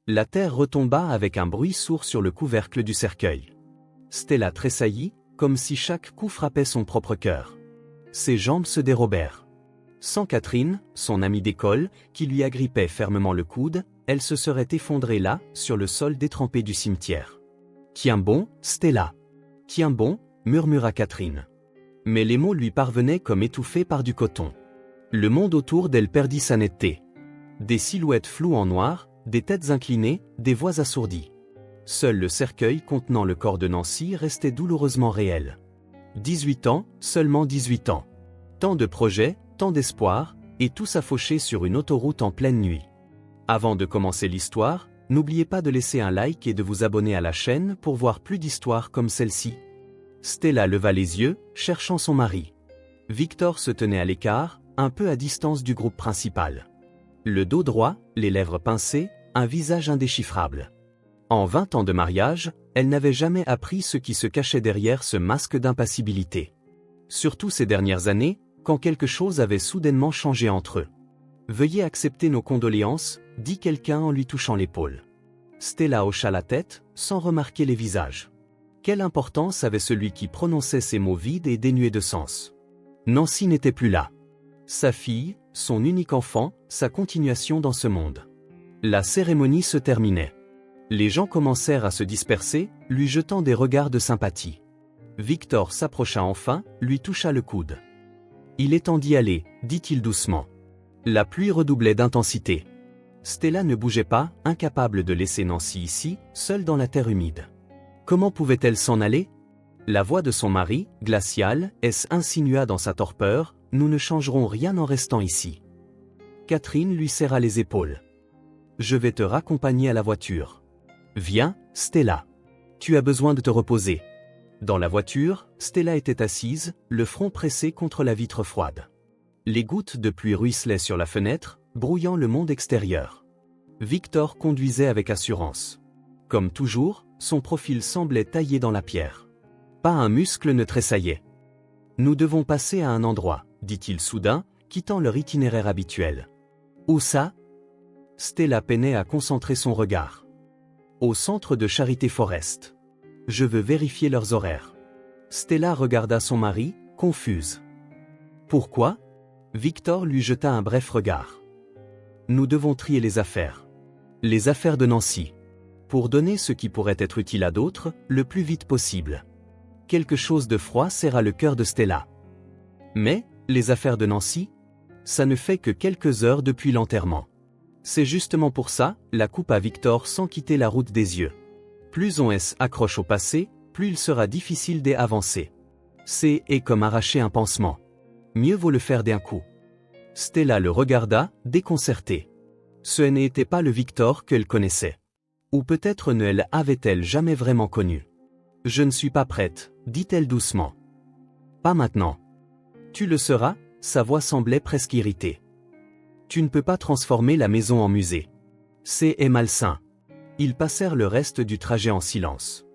La terre retomba avec un bruit sourd sur le couvercle du cercueil. Stella tressaillit, comme si chaque coup frappait son propre cœur. Ses jambes se dérobèrent. Sans Catherine, son amie d'école, qui lui agrippait fermement le coude, elle se serait effondrée là, sur le sol détrempé du cimetière. « Tiens bon, Stella. Tiens bon », murmura Catherine. Mais les mots lui parvenaient comme étouffés par du coton. Le monde autour d'elle perdit sa netteté. Des silhouettes floues en noir, des têtes inclinées, des voix assourdies. Seul le cercueil contenant le corps de Nancy restait douloureusement réel. 18 ans, seulement 18 ans. Tant de projets, tant d'espoir, et tout s'affauchait sur une autoroute en pleine nuit. Avant de commencer l'histoire, n'oubliez pas de laisser un like et de vous abonner à la chaîne pour voir plus d'histoires comme celle-ci. Stella leva les yeux, cherchant son mari. Victor se tenait à l'écart, un peu à distance du groupe principal. Le dos droit, les lèvres pincées, un visage indéchiffrable. En 20 ans de mariage, elle n'avait jamais appris ce qui se cachait derrière ce masque d'impassibilité. Surtout ces dernières années, quand quelque chose avait soudainement changé entre eux. « Veuillez accepter nos condoléances », dit quelqu'un en lui touchant l'épaule. Stella hocha la tête, sans remarquer les visages. Quelle importance avait celui qui prononçait ces mots vides et dénués de sens? Nancy n'était plus là. Sa fille, son unique enfant, sa continuation dans ce monde. La cérémonie se terminait. Les gens commencèrent à se disperser, lui jetant des regards de sympathie. Victor s'approcha enfin, lui toucha le coude. « Il est temps d'y aller », dit-il doucement. La pluie redoublait d'intensité. Stella ne bougeait pas, incapable de laisser Nancy ici, seule dans la terre humide. Comment pouvait-elle s'en aller? La voix de son mari, glaciale, insinua dans sa torpeur, « Nous ne changerons rien en restant ici. » Catherine lui serra les épaules. « Je vais te raccompagner à la voiture. Viens, Stella. Tu as besoin de te reposer. » Dans la voiture, Stella était assise, le front pressé contre la vitre froide. Les gouttes de pluie ruisselaient sur la fenêtre, brouillant le monde extérieur. Victor conduisait avec assurance. Comme toujours, son profil semblait taillé dans la pierre. Pas un muscle ne tressaillait. « Nous devons passer à un endroit », dit-il soudain, quittant leur itinéraire habituel. « Où ça ?» Stella peinait à concentrer son regard. « Au centre de Charité Forest. Je veux vérifier leurs horaires. » Stella regarda son mari, confuse. « Pourquoi ?» Victor lui jeta un bref regard. « Nous devons trier les affaires. Les affaires de Nancy. Pour donner ce qui pourrait être utile à d'autres, le plus vite possible. » Quelque chose de froid serra le cœur de Stella. « Mais, les affaires de Nancy? Ça ne fait que quelques heures depuis l'enterrement. C'est justement pour ça, la coupe à Victor sans quitter la route des yeux. Plus on s'accroche au passé, plus il sera difficile d'y avancer. C'est comme arracher un pansement. Mieux vaut le faire d'un coup. » Stella le regarda, déconcertée. Ce n'était pas le Victor qu'elle connaissait. Ou peut-être ne l'avait-elle jamais vraiment connu. « Je ne suis pas prête, » dit-elle doucement. « Pas maintenant. »« Tu le seras ?» Sa voix semblait presque irritée. « Tu ne peux pas transformer la maison en musée. C'est malsain. » Ils passèrent le reste du trajet en silence.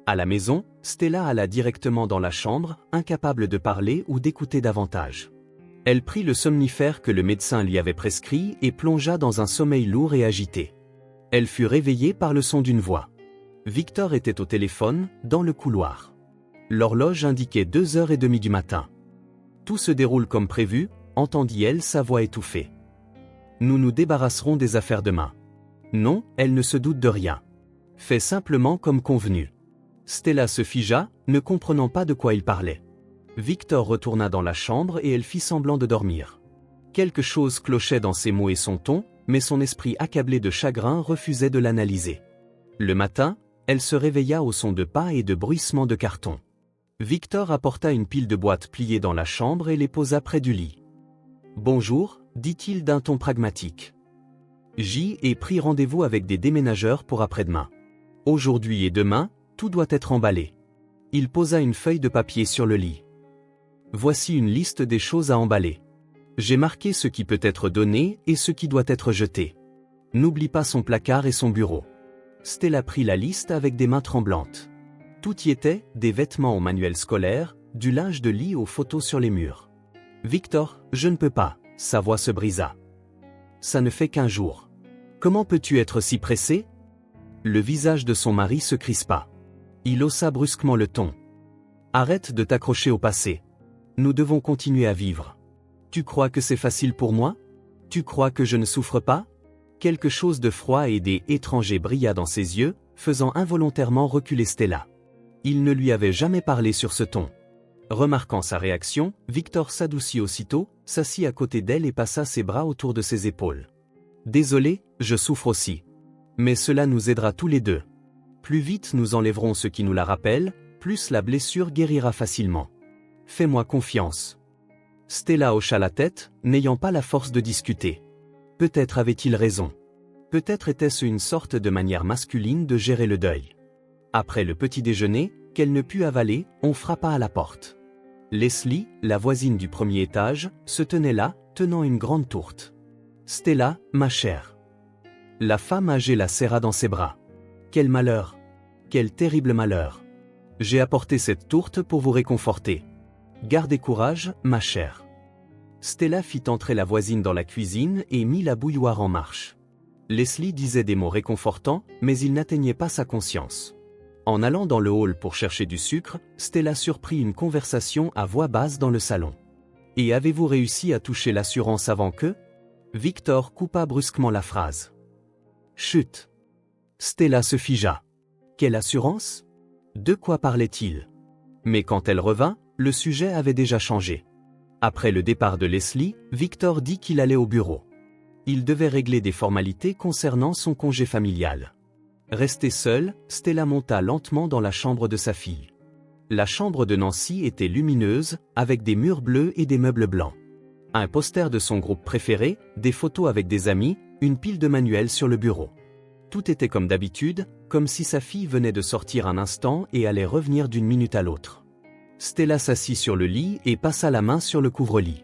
À la maison, Stella alla directement dans la chambre, incapable de parler ou d'écouter davantage. Elle prit le somnifère que le médecin lui avait prescrit et plongea dans un sommeil lourd et agité. Elle fut réveillée par le son d'une voix. Victor était au téléphone, dans le couloir. L'horloge indiquait 2h30 du matin. « Tout se déroule comme prévu », entendit-elle sa voix étouffée. « Nous nous débarrasserons des affaires demain. » Non, elle ne se doute de rien. Fais simplement comme convenu. Stella se figea, ne comprenant pas de quoi il parlait. Victor retourna dans la chambre et elle fit semblant de dormir. Quelque chose clochait dans ses mots et son ton, mais son esprit accablé de chagrin refusait de l'analyser. Le matin, elle se réveilla au son de pas et de bruissements de carton. Victor apporta une pile de boîtes pliées dans la chambre et les posa près du lit. « Bonjour », dit-il d'un ton pragmatique. « J'y ai pris rendez-vous avec des déménageurs pour après-demain. Aujourd'hui et demain, tout doit être emballé. » Il posa une feuille de papier sur le lit. « Voici une liste des choses à emballer. J'ai marqué ce qui peut être donné et ce qui doit être jeté. N'oublie pas son placard et son bureau. » Stella prit la liste avec des mains tremblantes. Tout y était, des vêtements au manuel scolaire, du linge de lit aux photos sur les murs. « Victor, je ne peux pas », sa voix se brisa. « Ça ne fait qu'1 jour. Comment peux-tu être si pressé ?» Le visage de son mari se crispa. Il haussa brusquement le ton. Arrête de t'accrocher au passé. Nous devons continuer à vivre. Tu crois que c'est facile pour moi? Tu crois que je ne souffre pas? Quelque chose de froid et d'étranger brilla dans ses yeux, faisant involontairement reculer Stella. Il ne lui avait jamais parlé sur ce ton. Remarquant sa réaction, Victor s'adoucit aussitôt, s'assit à côté d'elle et passa ses bras autour de ses épaules. Désolé, je souffre aussi. Mais cela nous aidera tous les deux. Plus vite nous enlèverons ce qui nous la rappelle, plus la blessure guérira facilement. Fais-moi confiance. Stella hocha la tête, n'ayant pas la force de discuter. Peut-être avait-il raison. Peut-être était-ce une sorte de manière masculine de gérer le deuil. Après le petit déjeuner, qu'elle ne put avaler, on frappa à la porte. Leslie, la voisine du premier étage, se tenait là, tenant une grande tourte. Stella, ma chère. La femme âgée la serra dans ses bras. Quel malheur! Quel terrible malheur! J'ai apporté cette tourte pour vous réconforter. Gardez courage, ma chère. Stella fit entrer la voisine dans la cuisine et mit la bouilloire en marche. Leslie disait des mots réconfortants, mais il n'atteignait pas sa conscience. En allant dans le hall pour chercher du sucre, Stella surprit une conversation à voix basse dans le salon. « Et avez-vous réussi à toucher l'assurance avant que ?» Victor coupa brusquement la phrase. « Chut !» Stella se figea. « Quelle assurance ? De quoi parlait-il ?» Mais quand elle revint, le sujet avait déjà changé. Après le départ de Leslie, Victor dit qu'il allait au bureau. Il devait régler des formalités concernant son congé familial. Restée seule, Stella monta lentement dans la chambre de sa fille. La chambre de Nancy était lumineuse, avec des murs bleus et des meubles blancs. Un poster de son groupe préféré, des photos avec des amis, une pile de manuels sur le bureau. Tout était comme d'habitude, comme si sa fille venait de sortir un instant et allait revenir d'une minute à l'autre. Stella s'assit sur le lit et passa la main sur le couvre-lit.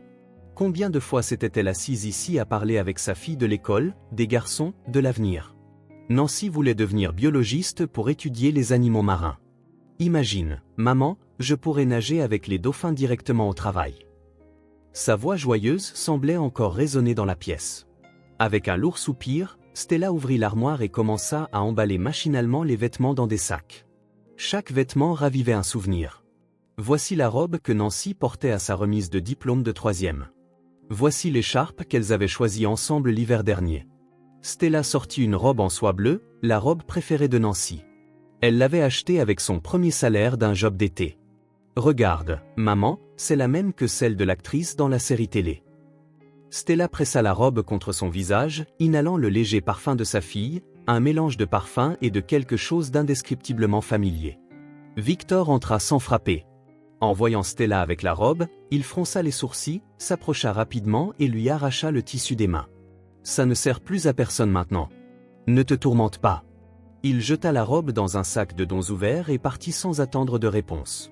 Combien de fois s'était-elle assise ici à parler avec sa fille de l'école, des garçons, de l'avenir? Nancy voulait devenir biologiste pour étudier les animaux marins. Imagine, maman, je pourrais nager avec les dauphins directement au travail. Sa voix joyeuse semblait encore résonner dans la pièce. Avec un lourd soupir, Stella ouvrit l'armoire et commença à emballer machinalement les vêtements dans des sacs. Chaque vêtement ravivait un souvenir. Voici la robe que Nancy portait à sa remise de diplôme de 3e. Voici l'écharpe qu'elles avaient choisie ensemble l'hiver dernier. Stella sortit une robe en soie bleue, la robe préférée de Nancy. Elle l'avait achetée avec son premier salaire d'un job d'été. Regarde, maman, c'est la même que celle de l'actrice dans la série télé. Stella pressa la robe contre son visage, inhalant le léger parfum de sa fille, un mélange de parfum et de quelque chose d'indescriptiblement familier. Victor entra sans frapper. En voyant Stella avec la robe, il fronça les sourcils, s'approcha rapidement et lui arracha le tissu des mains. Ça ne sert plus à personne maintenant. Ne te tourmente pas. Il jeta la robe dans un sac de dons ouverts et partit sans attendre de réponse.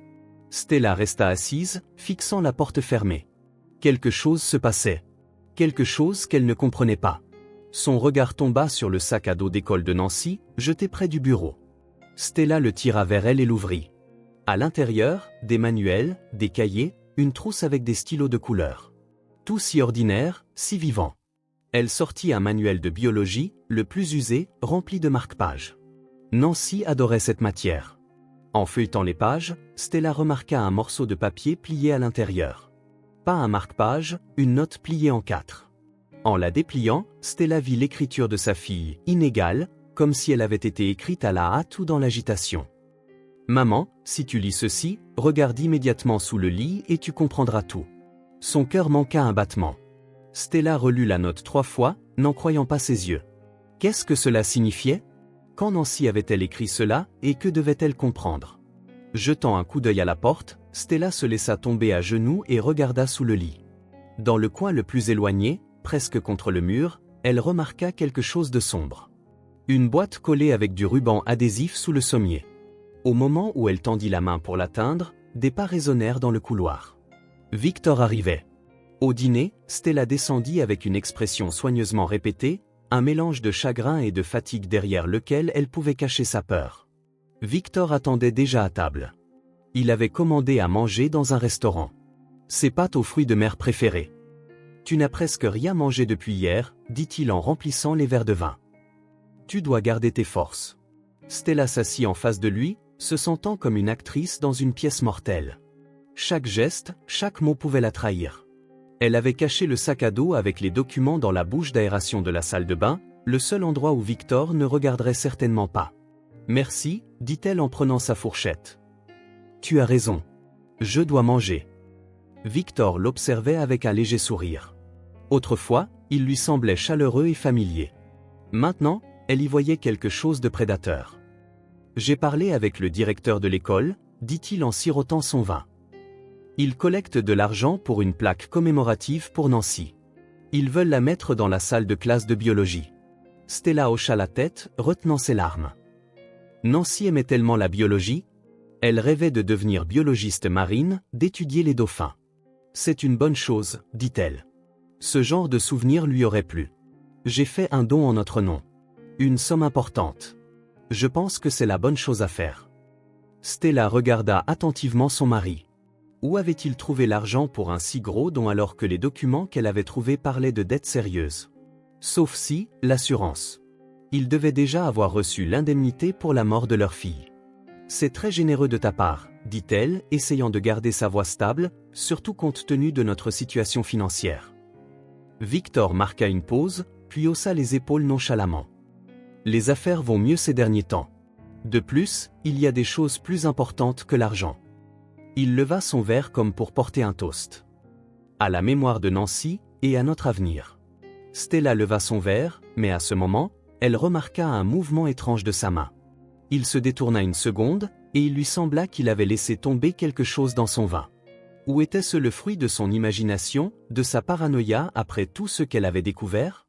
Stella resta assise, fixant la porte fermée. Quelque chose se passait. Quelque chose qu'elle ne comprenait pas. Son regard tomba sur le sac à dos d'école de Nancy, jeté près du bureau. Stella le tira vers elle et l'ouvrit. À l'intérieur, des manuels, des cahiers, une trousse avec des stylos de couleur. Tout si ordinaire, si vivant. Elle sortit un manuel de biologie, le plus usé, rempli de marque-pages. Nancy adorait cette matière. En feuilletant les pages, Stella remarqua un morceau de papier plié à l'intérieur. Pas un marque-page, une note pliée en 4. En la dépliant, Stella vit l'écriture de sa fille, inégale, comme si elle avait été écrite à la hâte ou dans l'agitation. « Maman, si tu lis ceci, regarde immédiatement sous le lit et tu comprendras tout. » Son cœur manqua un battement. Stella relut la note 3 fois, n'en croyant pas ses yeux. Qu'est-ce que cela signifiait? Quand Nancy avait-elle écrit cela, et que devait-elle comprendre? Jetant un coup d'œil à la porte, Stella se laissa tomber à genoux et regarda sous le lit. Dans le coin le plus éloigné, presque contre le mur, elle remarqua quelque chose de sombre. Une boîte collée avec du ruban adhésif sous le sommier. Au moment où elle tendit la main pour l'atteindre, des pas résonnèrent dans le couloir. Victor arrivait. Au dîner, Stella descendit avec une expression soigneusement répétée, un mélange de chagrin et de fatigue derrière lequel elle pouvait cacher sa peur. Victor attendait déjà à table. Il avait commandé à manger dans un restaurant. Ses pâtes aux fruits de mer préférées. « Tu n'as presque rien mangé depuis hier, dit-il en remplissant les verres de vin. Tu dois garder tes forces. Stella s'assit en face de lui, se sentant comme une actrice dans une pièce mortelle. Chaque geste, chaque mot pouvait la trahir. Elle avait caché le sac à dos avec les documents dans la bouche d'aération de la salle de bain, le seul endroit où Victor ne regarderait certainement pas. « Merci », dit-elle en prenant sa fourchette. « Tu as raison. Je dois manger. » Victor l'observait avec un léger sourire. Autrefois, il lui semblait chaleureux et familier. Maintenant, elle y voyait quelque chose de prédateur. « J'ai parlé avec le directeur de l'école », dit-il en sirotant son vin. Ils collectent de l'argent pour une plaque commémorative pour Nancy. Ils veulent la mettre dans la salle de classe de biologie. Stella hocha la tête, retenant ses larmes. Nancy aimait tellement la biologie. Elle rêvait de devenir biologiste marine, d'étudier les dauphins. C'est une bonne chose, dit-elle. Ce genre de souvenir lui aurait plu. J'ai fait un don en notre nom. Une somme importante. Je pense que c'est la bonne chose à faire. Stella regarda attentivement son mari. Où avait-il trouvé l'argent pour un si gros don alors que les documents qu'elle avait trouvés parlaient de dettes sérieuses? Sauf si, l'assurance. Ils devaient déjà avoir reçu l'indemnité pour la mort de leur fille. C'est très généreux de ta part, dit-elle, essayant de garder sa voix stable, surtout compte tenu de notre situation financière. Victor marqua une pause, puis haussa les épaules nonchalamment. Les affaires vont mieux ces derniers temps. De plus, il y a des choses plus importantes que l'argent. Il leva son verre comme pour porter un toast. À la mémoire de Nancy, et à notre avenir. Stella leva son verre, mais à ce moment, elle remarqua un mouvement étrange de sa main. Il se détourna une seconde, et il lui sembla qu'il avait laissé tomber quelque chose dans son vin. Ou était-ce le fruit de son imagination, de sa paranoïa après tout ce qu'elle avait découvert?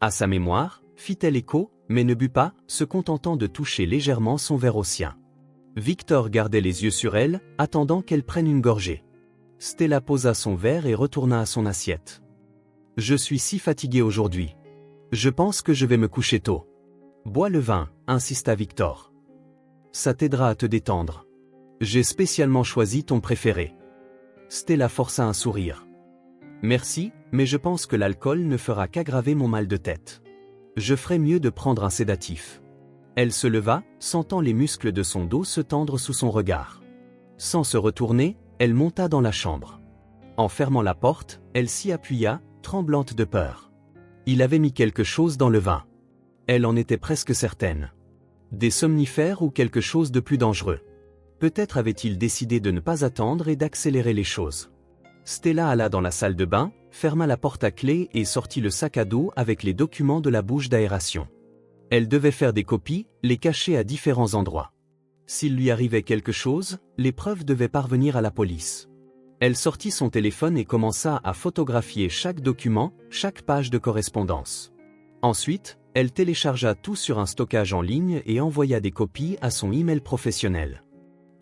À sa mémoire, fit-elle écho, mais ne but pas, se contentant de toucher légèrement son verre au sien. Victor gardait les yeux sur elle, attendant qu'elle prenne une gorgée. Stella posa son verre et retourna à son assiette. « Je suis si fatigué aujourd'hui. Je pense que je vais me coucher tôt. »« Bois le vin », insista Victor. « Ça t'aidera à te détendre. J'ai spécialement choisi ton préféré. » Stella força un sourire. « Merci, mais je pense que l'alcool ne fera qu'aggraver mon mal de tête. Je ferais mieux de prendre un sédatif. » Elle se leva, sentant les muscles de son dos se tendre sous son regard. Sans se retourner, elle monta dans la chambre. En fermant la porte, elle s'y appuya, tremblante de peur. Il avait mis quelque chose dans le vin. Elle en était presque certaine. Des somnifères ou quelque chose de plus dangereux. Peut-être avait-il décidé de ne pas attendre et d'accélérer les choses. Stella alla dans la salle de bain, ferma la porte à clé et sortit le sac à dos avec les documents de la bouche d'aération. Elle devait faire des copies, les cacher à différents endroits. S'il lui arrivait quelque chose, les preuves devaient parvenir à la police. Elle sortit son téléphone et commença à photographier chaque document, chaque page de correspondance. Ensuite, elle téléchargea tout sur un stockage en ligne et envoya des copies à son email professionnel.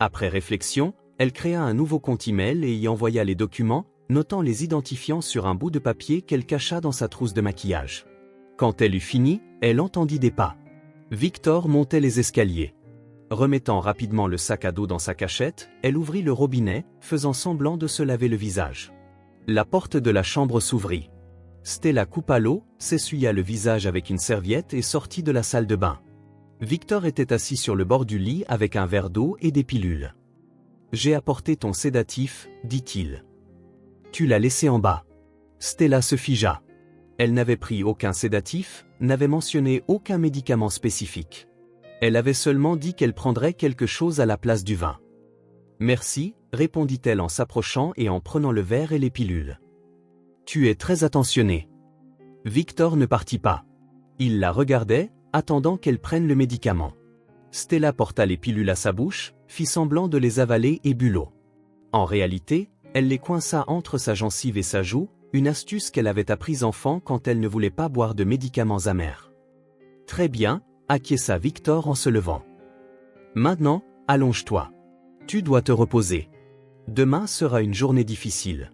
Après réflexion, elle créa un nouveau compte email et y envoya les documents, notant les identifiants sur un bout de papier qu'elle cacha dans sa trousse de maquillage. Quand elle eut fini, elle entendit des pas. Victor montait les escaliers. Remettant rapidement le sac à dos dans sa cachette, elle ouvrit le robinet, faisant semblant de se laver le visage. La porte de la chambre s'ouvrit. Stella coupa l'eau, s'essuya le visage avec une serviette et sortit de la salle de bain. Victor était assis sur le bord du lit avec un verre d'eau et des pilules. « J'ai apporté ton sédatif, » dit-il. « Tu l'as laissé en bas. » Stella se figea. Elle n'avait pris aucun sédatif, n'avait mentionné aucun médicament spécifique. Elle avait seulement dit qu'elle prendrait quelque chose à la place du vin. « Merci », répondit-elle en s'approchant et en prenant le verre et les pilules. « Tu es très attentionné. » Victor ne partit pas. Il la regardait, attendant qu'elle prenne le médicament. Stella porta les pilules à sa bouche, fit semblant de les avaler et but l'eau. En réalité, elle les coinça entre sa gencive et sa joue, une astuce qu'elle avait apprise enfant quand elle ne voulait pas boire de médicaments amers. « Très bien », acquiesça Victor en se levant. « Maintenant, allonge-toi. Tu dois te reposer. Demain sera une journée difficile.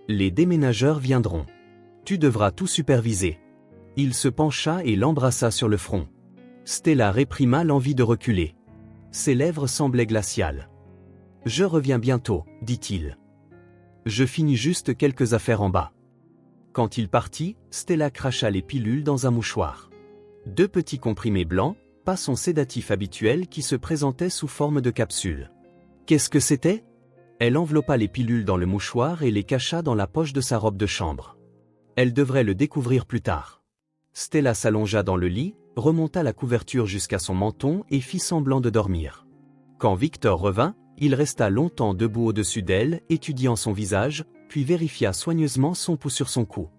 Les déménageurs viendront. Tu devras tout superviser. » Il se pencha et l'embrassa sur le front. Stella réprima l'envie de reculer. Ses lèvres semblaient glaciales. « Je reviens bientôt, » dit-il. « Je finis juste quelques affaires en bas. » Quand il partit, Stella cracha les pilules dans un mouchoir. 2 petits comprimés blancs, pas son sédatif habituel qui se présentait sous forme de capsule. Qu'est-ce que c'était? Elle enveloppa les pilules dans le mouchoir et les cacha dans la poche de sa robe de chambre. Elle devrait le découvrir plus tard. Stella s'allongea dans le lit, remonta la couverture jusqu'à son menton et fit semblant de dormir. Quand Victor revint, il resta longtemps debout au-dessus d'elle, étudiant son visage, puis vérifia soigneusement son pouls sur son cou.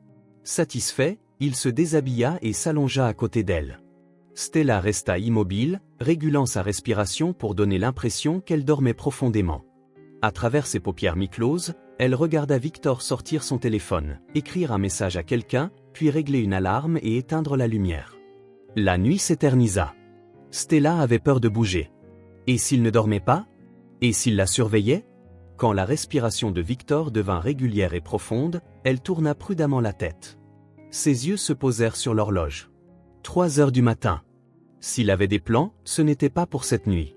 Satisfait, il se déshabilla et s'allongea à côté d'elle. Stella resta immobile, régulant sa respiration pour donner l'impression qu'elle dormait profondément. À travers ses paupières mi-closes, elle regarda Victor sortir son téléphone, écrire un message à quelqu'un, puis régler une alarme et éteindre la lumière. La nuit s'éternisa. Stella avait peur de bouger. Et s'il ne dormait pas? Et s'il la surveillait? Quand la respiration de Victor devint régulière et profonde, elle tourna prudemment la tête. Ses yeux se posèrent sur l'horloge. 3 heures du matin. S'il avait des plans, ce n'était pas pour cette nuit.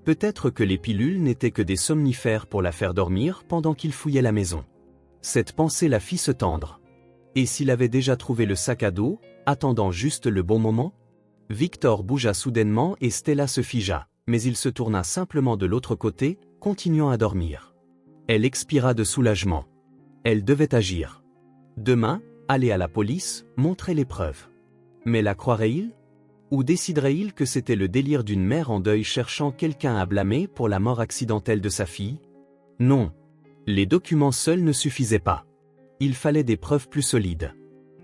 Peut-être que les pilules n'étaient que des somnifères pour la faire dormir pendant qu'il fouillait la maison. Cette pensée la fit se tendre. Et s'il avait déjà trouvé le sac à dos, attendant juste le bon moment? Victor bougea soudainement et Stella se figea, mais il se tourna simplement de l'autre côté, continuant à dormir. Elle expira de soulagement. Elle devait agir. Demain, aller à la police, montrer les preuves. Mais la croirait-il? Ou déciderait-il que c'était le délire d'une mère en deuil cherchant quelqu'un à blâmer pour la mort accidentelle de sa fille? Non. Les documents seuls ne suffisaient pas. Il fallait des preuves plus solides.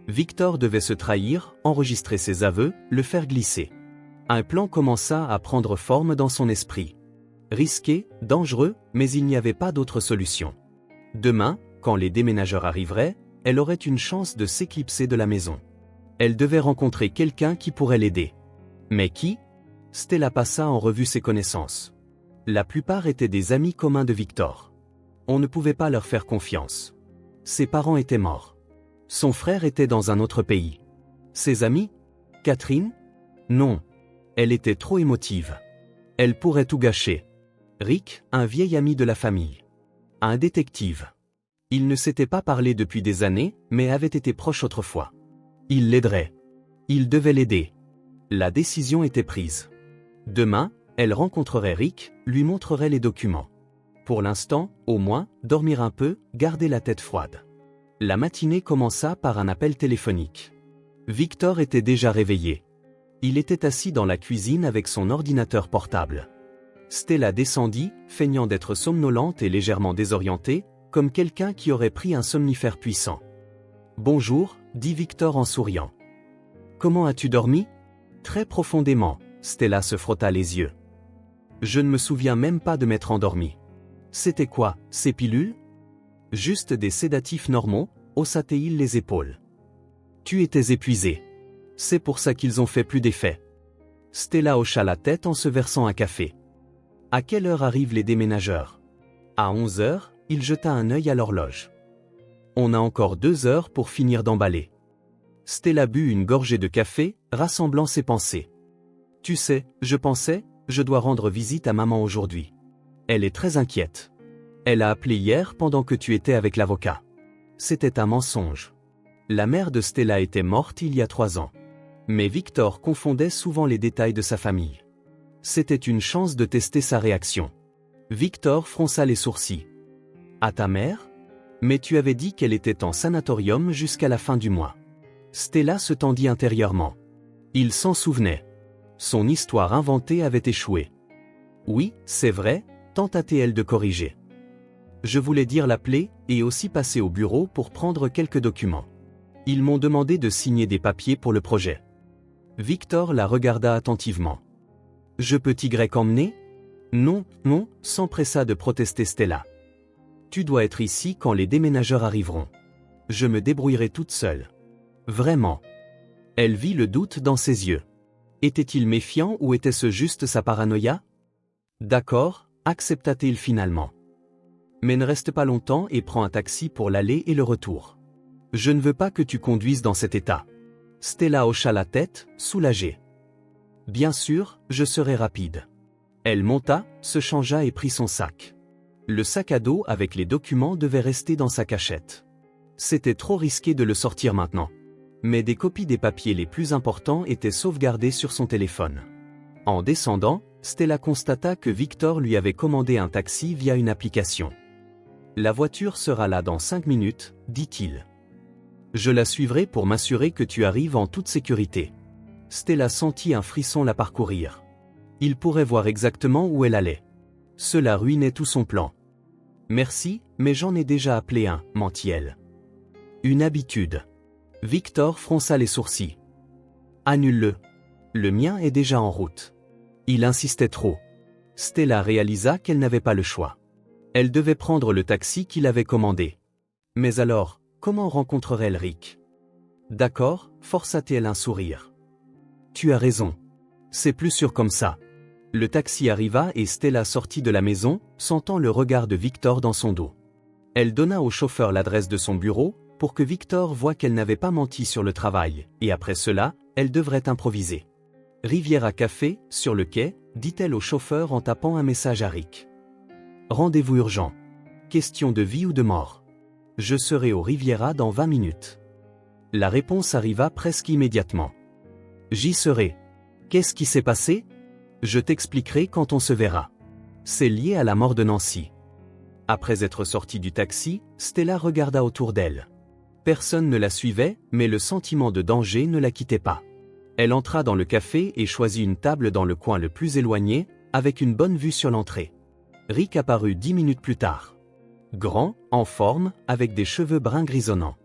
Victor devait se trahir, enregistrer ses aveux, le faire glisser. Un plan commença à prendre forme dans son esprit. Risqué, dangereux, mais il n'y avait pas d'autre solution. Demain, quand les déménageurs arriveraient, elle aurait une chance de s'éclipser de la maison. Elle devait rencontrer quelqu'un qui pourrait l'aider. Mais qui? Stella passa en revue ses connaissances. La plupart étaient des amis communs de Victor. On ne pouvait pas leur faire confiance. Ses parents étaient morts. Son frère était dans un autre pays. Ses amis? Catherine? Non. Elle était trop émotive. Elle pourrait tout gâcher. Rick, un vieil ami de la famille. Un détective. Ils ne s'étaient pas parlé depuis des années, mais avaient été proches autrefois. Il l'aiderait. Il devait l'aider. La décision était prise. Demain, elle rencontrerait Rick, lui montrerait les documents. Pour l'instant, au moins, dormir un peu, garder la tête froide. La matinée commença par un appel téléphonique. Victor était déjà réveillé. Il était assis dans la cuisine avec son ordinateur portable. Stella descendit, feignant d'être somnolente et légèrement désorientée, comme quelqu'un qui aurait pris un somnifère puissant. « Bonjour », dit Victor en souriant. « Comment as-tu dormi ?» »« Très profondément », Stella se frotta les yeux. « Je ne me souviens même pas de m'être endormi. »« C'était quoi, ces pilules ?»« Juste des sédatifs normaux », haussa-t-il les épaules. « Tu étais épuisé. C'est pour ça qu'ils ont fait plus d'effet. » Stella hocha la tête en se versant un café. « À quelle heure arrivent les déménageurs ?» À 11 heures, il jeta un œil à l'horloge. « On a encore 2 heures pour finir d'emballer. » Stella but une gorgée de café, rassemblant ses pensées. « Tu sais, je dois rendre visite à maman aujourd'hui. Elle est très inquiète. Elle a appelé hier pendant que tu étais avec l'avocat. C'était un mensonge. La mère de Stella était morte il y a 3 ans. Mais Victor confondait souvent les détails de sa famille. C'était une chance de tester sa réaction. » Victor fronça les sourcils. « À ta mère ? Mais tu avais dit qu'elle était en sanatorium jusqu'à la fin du mois. » Stella se tendit intérieurement. Il s'en souvenait. Son histoire inventée avait échoué. « Oui, c'est vrai », tenta-t-elle de corriger. « Je voulais dire l'appeler et aussi passer au bureau pour prendre quelques documents. Ils m'ont demandé de signer des papiers pour le projet. » Victor la regarda attentivement. « Je peux t'y emmener ? » « Non, non », s'empressa de protester Stella. « Tu dois être ici quand les déménageurs arriveront. Je me débrouillerai toute seule. » Vraiment. Elle vit le doute dans ses yeux. Était-il méfiant ou était-ce juste sa paranoïa? D'accord, accepta-t-il finalement. Mais ne reste pas longtemps et prends un taxi pour l'aller et le retour. Je ne veux pas que tu conduises dans cet état. Stella hocha la tête, soulagée. Bien sûr, je serai rapide. Elle monta, se changea et prit son sac. Le sac à dos avec les documents devait rester dans sa cachette. C'était trop risqué de le sortir maintenant. Mais des copies des papiers les plus importants étaient sauvegardées sur son téléphone. En descendant, Stella constata que Victor lui avait commandé un taxi via une application. La voiture sera là dans 5 minutes, dit-il. Je la suivrai pour m'assurer que tu arrives en toute sécurité. Stella sentit un frisson la parcourir. Il pourrait voir exactement où elle allait. Cela ruinait tout son plan. Merci, mais j'en ai déjà appelé un, mentit-elle. Une habitude. Victor fronça les sourcils. Annule-le. Le mien est déjà en route. Il insistait trop. Stella réalisa qu'elle n'avait pas le choix. Elle devait prendre le taxi qu'il avait commandé. Mais alors, comment rencontrerait-elle Rick? D'accord, força-t-elle un sourire. Tu as raison. C'est plus sûr comme ça. Le taxi arriva et Stella sortit de la maison, sentant le regard de Victor dans son dos. Elle donna au chauffeur l'adresse de son bureau, pour que Victor voie qu'elle n'avait pas menti sur le travail, et après cela, elle devrait improviser. Riviera Café, sur le quai, dit-elle au chauffeur en tapant un message à Rick. Rendez-vous urgent. Question de vie ou de mort. Je serai au Riviera dans 20 minutes. La réponse arriva presque immédiatement. J'y serai. Qu'est-ce qui s'est passé? Je t'expliquerai quand on se verra. C'est lié à la mort de Nancy. Après être sortie du taxi, Stella regarda autour d'elle. Personne ne la suivait, mais le sentiment de danger ne la quittait pas. Elle entra dans le café et choisit une table dans le coin le plus éloigné, avec une bonne vue sur l'entrée. Rick apparut 10 minutes plus tard. Grand, en forme, avec des cheveux bruns grisonnants.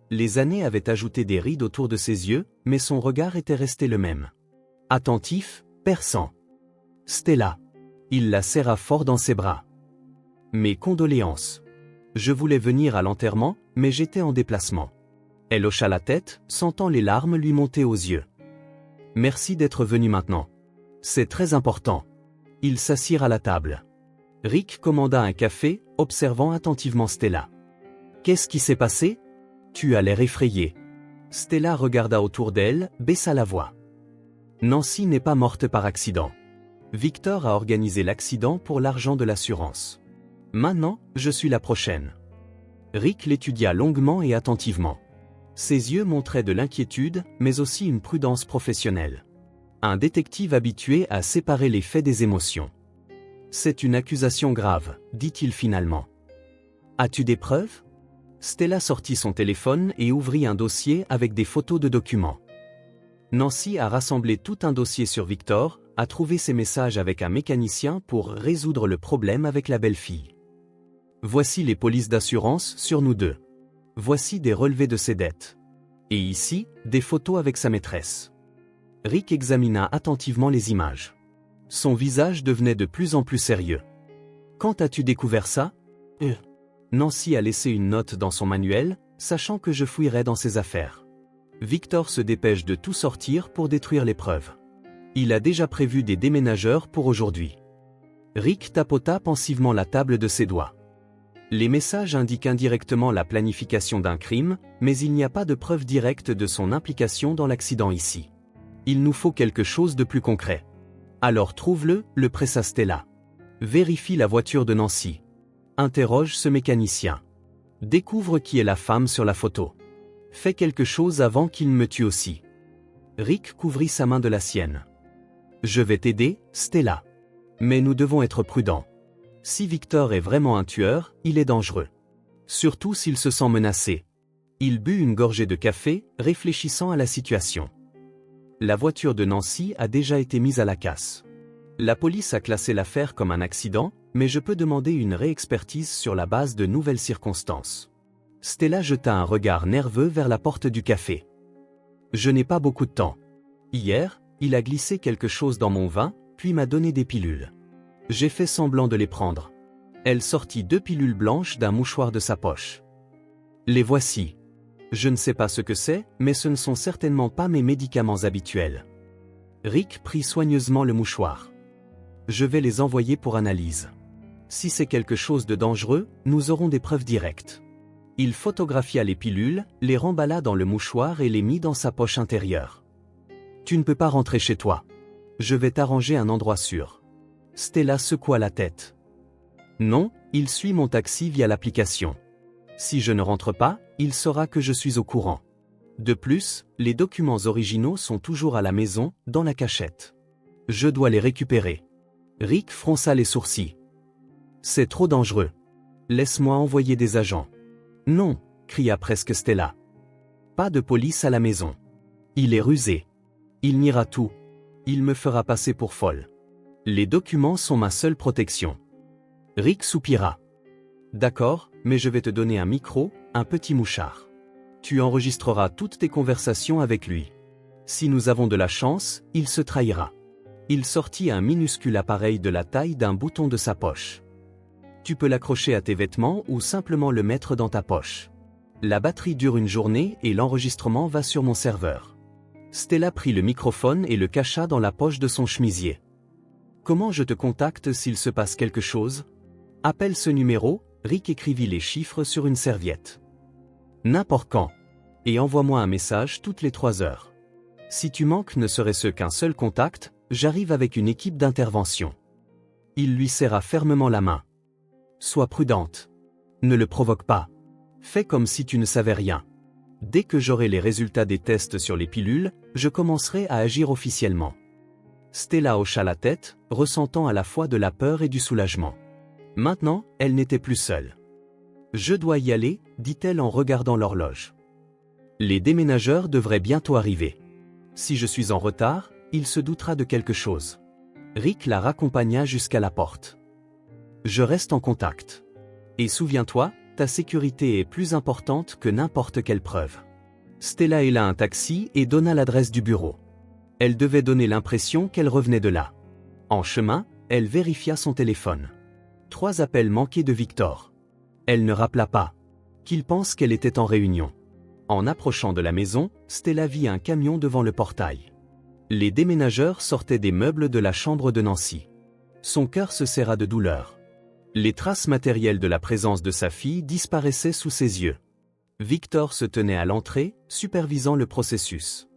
Les années avaient ajouté des rides autour de ses yeux, mais son regard était resté le même. Attentif, perçant. Stella. Il la serra fort dans ses bras. Mes condoléances. Je voulais venir à l'enterrement, mais j'étais en déplacement. Elle hocha la tête, sentant les larmes lui monter aux yeux. Merci d'être venu maintenant. C'est très important. Ils s'assirent à la table. Rick commanda un café, observant attentivement Stella. Qu'est-ce qui s'est passé? Tu as l'air effrayée. Stella regarda autour d'elle, baissa la voix. Nancy n'est pas morte par accident. Victor a organisé l'accident pour l'argent de l'assurance. Maintenant, je suis la prochaine. Rick l'étudia longuement et attentivement. Ses yeux montraient de l'inquiétude, mais aussi une prudence professionnelle. Un détective habitué à séparer les faits des émotions. C'est une accusation grave, dit-il finalement. As-tu des preuves? Stella sortit son téléphone et ouvrit un dossier avec des photos de documents. Nancy a rassemblé tout un dossier sur Victor, a trouvé ses messages avec un mécanicien pour résoudre le problème avec la belle-fille. Voici les polices d'assurance sur nous deux. Voici des relevés de ses dettes. Et ici, des photos avec sa maîtresse. Rick examina attentivement les images. Son visage devenait de plus en plus sérieux. Quand as-tu découvert ça? Nancy a laissé une note dans son manuel, sachant que je fouillerais dans ses affaires. Victor se dépêche de tout sortir pour détruire les preuves. Il a déjà prévu des déménageurs pour aujourd'hui. Rick tapota pensivement la table de ses doigts. Les messages indiquent indirectement la planification d'un crime, mais il n'y a pas de preuve directe de son implication dans l'accident ici. Il nous faut quelque chose de plus concret. Alors trouve-le, le pressa Stella. Vérifie la voiture de Nancy. Interroge ce mécanicien. Découvre qui est la femme sur la photo. Fais quelque chose avant qu'il ne me tue aussi. Rick couvrit sa main de la sienne. Je vais t'aider, Stella. Mais nous devons être prudents. Si Victor est vraiment un tueur, il est dangereux. Surtout s'il se sent menacé. Il but une gorgée de café, réfléchissant à la situation. La voiture de Nancy a déjà été mise à la casse. La police a classé l'affaire comme un accident, mais je peux demander une réexpertise sur la base de nouvelles circonstances. Stella jeta un regard nerveux vers la porte du café. Je n'ai pas beaucoup de temps. Hier, il a glissé quelque chose dans mon vin, puis m'a donné des pilules. J'ai fait semblant de les prendre. Elle sortit 2 pilules blanches d'un mouchoir de sa poche. Les voici. Je ne sais pas ce que c'est, mais ce ne sont certainement pas mes médicaments habituels. Rick prit soigneusement le mouchoir. Je vais les envoyer pour analyse. Si c'est quelque chose de dangereux, nous aurons des preuves directes. Il photographia les pilules, les remballa dans le mouchoir et les mit dans sa poche intérieure. Tu ne peux pas rentrer chez toi. Je vais t'arranger un endroit sûr. Stella secoua la tête. Non, il suit mon taxi via l'application. Si je ne rentre pas, il saura que je suis au courant. De plus, les documents originaux sont toujours à la maison, dans la cachette. Je dois les récupérer. Rick fronça les sourcils. C'est trop dangereux. Laisse-moi envoyer des agents. Non, cria presque Stella. Pas de police à la maison. Il est rusé. Il niera tout. Il me fera passer pour folle. Les documents sont ma seule protection. Rick soupira. D'accord, mais je vais te donner un micro, un petit mouchard. Tu enregistreras toutes tes conversations avec lui. Si nous avons de la chance, il se trahira. Il sortit un minuscule appareil de la taille d'un bouton de sa poche. Tu peux l'accrocher à tes vêtements ou simplement le mettre dans ta poche. La batterie dure une journée et l'enregistrement va sur mon serveur. Stella prit le microphone et le cacha dans la poche de son chemisier. Comment je te contacte s'il se passe quelque chose? Appelle ce numéro, Rick écrivit les chiffres sur une serviette. N'importe quand. Et envoie-moi un message toutes les 3 heures. Si tu manques ne serait-ce qu'un seul contact, j'arrive avec une équipe d'intervention. Il lui serra fermement la main. Sois prudente. Ne le provoque pas. Fais comme si tu ne savais rien. Dès que j'aurai les résultats des tests sur les pilules, je commencerai à agir officiellement. Stella hocha la tête, ressentant à la fois de la peur et du soulagement. Maintenant, elle n'était plus seule. Je dois y aller, dit-elle en regardant l'horloge. Les déménageurs devraient bientôt arriver. Si je suis en retard, il se doutera de quelque chose. Rick la raccompagna jusqu'à la porte. Je reste en contact. Et souviens-toi, ta sécurité est plus importante que n'importe quelle preuve. Stella héla un taxi et donna l'adresse du bureau. Elle devait donner l'impression qu'elle revenait de là. En chemin, elle vérifia son téléphone. 3 appels manqués de Victor. Elle ne rappela pas. Qu'il pense qu'elle était en réunion. En approchant de la maison, Stella vit un camion devant le portail. Les déménageurs sortaient des meubles de la chambre de Nancy. Son cœur se serra de douleur. Les traces matérielles de la présence de sa fille disparaissaient sous ses yeux. Victor se tenait à l'entrée, supervisant le processus.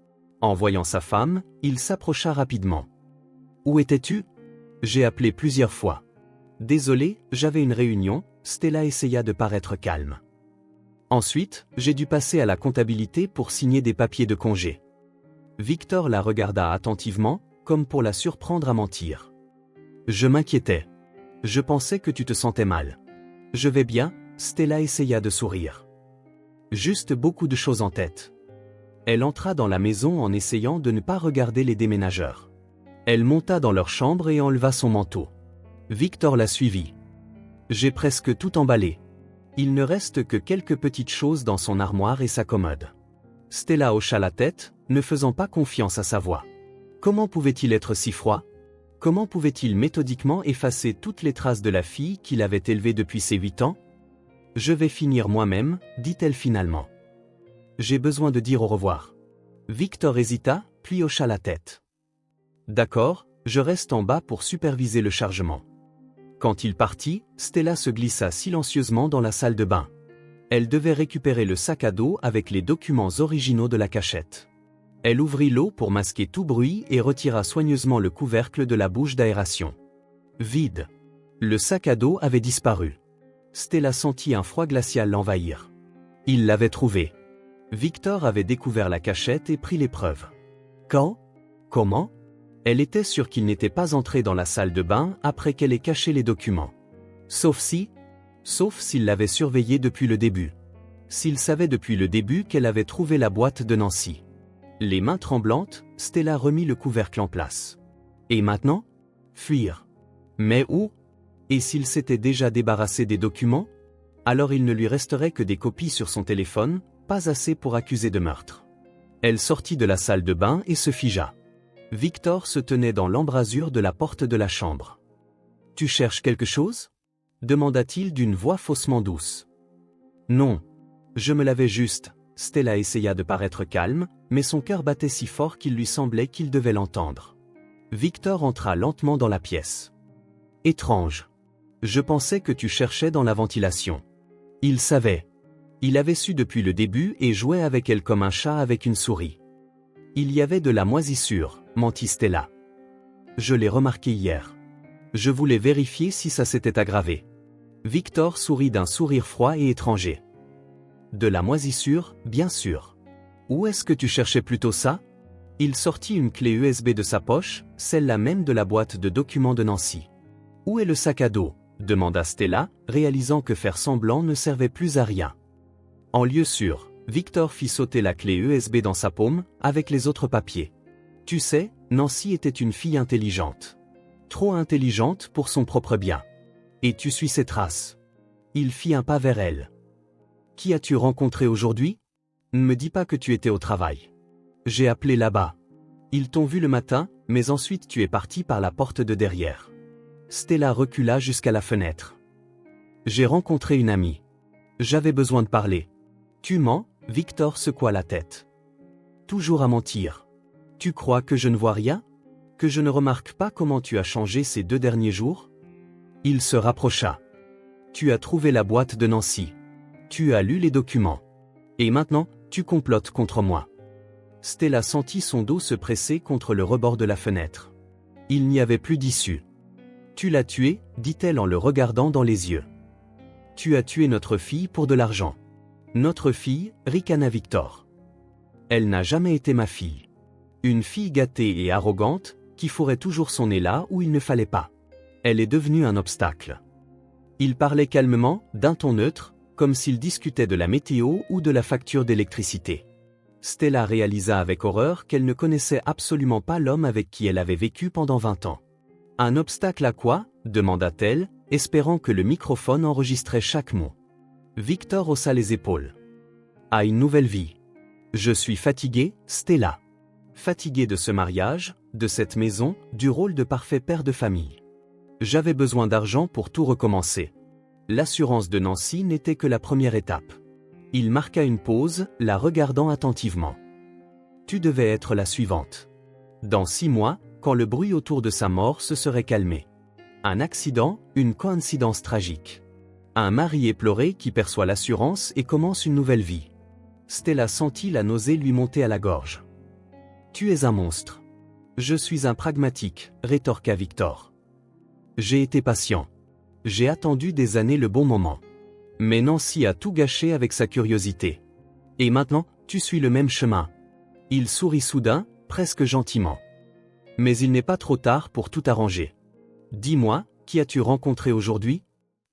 En voyant sa femme, il s'approcha rapidement. « Où étais-tu ? J'ai appelé plusieurs fois. » « Désolé, j'avais une réunion », Stella essaya de paraître calme. Ensuite, j'ai dû passer à la comptabilité pour signer des papiers de congé. Victor la regarda attentivement, comme pour la surprendre à mentir. Je m'inquiétais. Je pensais que tu te sentais mal. Je vais bien, Stella essaya de sourire. Juste beaucoup de choses en tête. Elle entra dans la maison en essayant de ne pas regarder les déménageurs. Elle monta dans leur chambre et enleva son manteau. Victor la suivit. J'ai presque tout emballé. Il ne reste que quelques petites choses dans son armoire et sa commode. Stella hocha la tête, ne faisant pas confiance à sa voix. Comment pouvait-il être si froid? Comment pouvait-il méthodiquement effacer toutes les traces de la fille qu'il avait élevée depuis ses 8 ans? Je vais finir moi-même, dit-elle finalement. J'ai besoin de dire au revoir. Victor hésita, puis hocha la tête. D'accord, je reste en bas pour superviser le chargement. Quand il partit, Stella se glissa silencieusement dans la salle de bain. Elle devait récupérer le sac à dos avec les documents originaux de la cachette. Elle ouvrit l'eau pour masquer tout bruit et retira soigneusement le couvercle de la bouche d'aération. Vide. Le sac à dos avait disparu. Stella sentit un froid glacial l'envahir. Il l'avait trouvé. Victor avait découvert la cachette et pris l'épreuve. Quand? Comment? Elle était sûre qu'il n'était pas entré dans la salle de bain après qu'elle ait caché les documents. Sauf s'il l'avait surveillé depuis le début. S'il savait depuis le début qu'elle avait trouvé la boîte de Nancy. Les mains tremblantes, Stella remit le couvercle en place. Et maintenant? Fuir. Mais où? Et s'il s'était déjà débarrassé des documents? Alors il ne lui resterait que des copies sur son téléphone, pas assez pour accuser de meurtre. Elle sortit de la salle de bain et se figea. Victor se tenait dans l'embrasure de la porte de la chambre. « Tu cherches quelque chose ?» demanda-t-il d'une voix faussement douce. « Non. Je me lavais juste. » Stella essaya de paraître calme, mais son cœur battait si fort qu'il lui semblait qu'il devait l'entendre. Victor entra lentement dans la pièce. « Étrange. Je pensais que tu cherchais dans la ventilation. » Il savait. Il avait su depuis le début et jouait avec elle comme un chat avec une souris. Il y avait de la moisissure, mentit Stella. Je l'ai remarqué hier. Je voulais vérifier si ça s'était aggravé. Victor sourit d'un sourire froid et étranger. De la moisissure, bien sûr. Où est-ce que tu cherchais plutôt ça? Il sortit une clé USB de sa poche, celle-là même de la boîte de documents de Nancy. « Où est le sac à dos ?» demanda Stella, réalisant que faire semblant ne servait plus à rien. En lieu sûr, Victor fit sauter la clé USB dans sa paume, avec les autres papiers. Tu sais, Nancy était une fille intelligente. Trop intelligente pour son propre bien. Et tu suis ses traces. Il fit un pas vers elle. Qui as-tu rencontré aujourd'hui? Ne me dis pas que tu étais au travail. J'ai appelé là-bas. Ils t'ont vu le matin, mais ensuite tu es parti par la porte de derrière. Stella recula jusqu'à la fenêtre. J'ai rencontré une amie. J'avais besoin de parler. Tu mens? Victor secoua la tête. Toujours à mentir. Tu crois que je ne vois rien? Que je ne remarque pas comment tu as changé ces 2 derniers jours? Il se rapprocha. Tu as trouvé la boîte de Nancy. Tu as lu les documents. Et maintenant, tu complotes contre moi. Stella sentit son dos se presser contre le rebord de la fenêtre. Il n'y avait plus d'issue. Tu l'as tué, dit-elle en le regardant dans les yeux. Tu as tué notre fille pour de l'argent. Notre fille, ricana Victor. Elle n'a jamais été ma fille. Une fille gâtée et arrogante, qui fourrait toujours son nez là où il ne fallait pas. Elle est devenue un obstacle. Il parlait calmement, d'un ton neutre, comme s'il discutait de la météo ou de la facture d'électricité. Stella réalisa avec horreur qu'elle ne connaissait absolument pas l'homme avec qui elle avait vécu pendant 20 ans. Un obstacle à quoi? Demanda-t-elle, espérant que le microphone enregistrait chaque mot. Victor haussa les épaules. À une nouvelle vie. Je suis fatigué, Stella. Fatigué de ce mariage, de cette maison, du rôle de parfait père de famille. J'avais besoin d'argent pour tout recommencer. L'assurance de Nancy n'était que la première étape. Il marqua une pause, la regardant attentivement. Tu devais être la suivante. Dans 6 mois, quand le bruit autour de sa mort se serait calmé. Un accident, une coïncidence tragique. Un mari éploré qui perçoit l'assurance et commence une nouvelle vie. Stella sentit la nausée lui monter à la gorge. Tu es un monstre. Je suis un pragmatique, rétorqua Victor. J'ai été patient. J'ai attendu des années le bon moment. Mais Nancy a tout gâché avec sa curiosité. Et maintenant, tu suis le même chemin. Il sourit soudain, presque gentiment. Mais il n'est pas trop tard pour tout arranger. Dis-moi, qui as-tu rencontré aujourd'hui?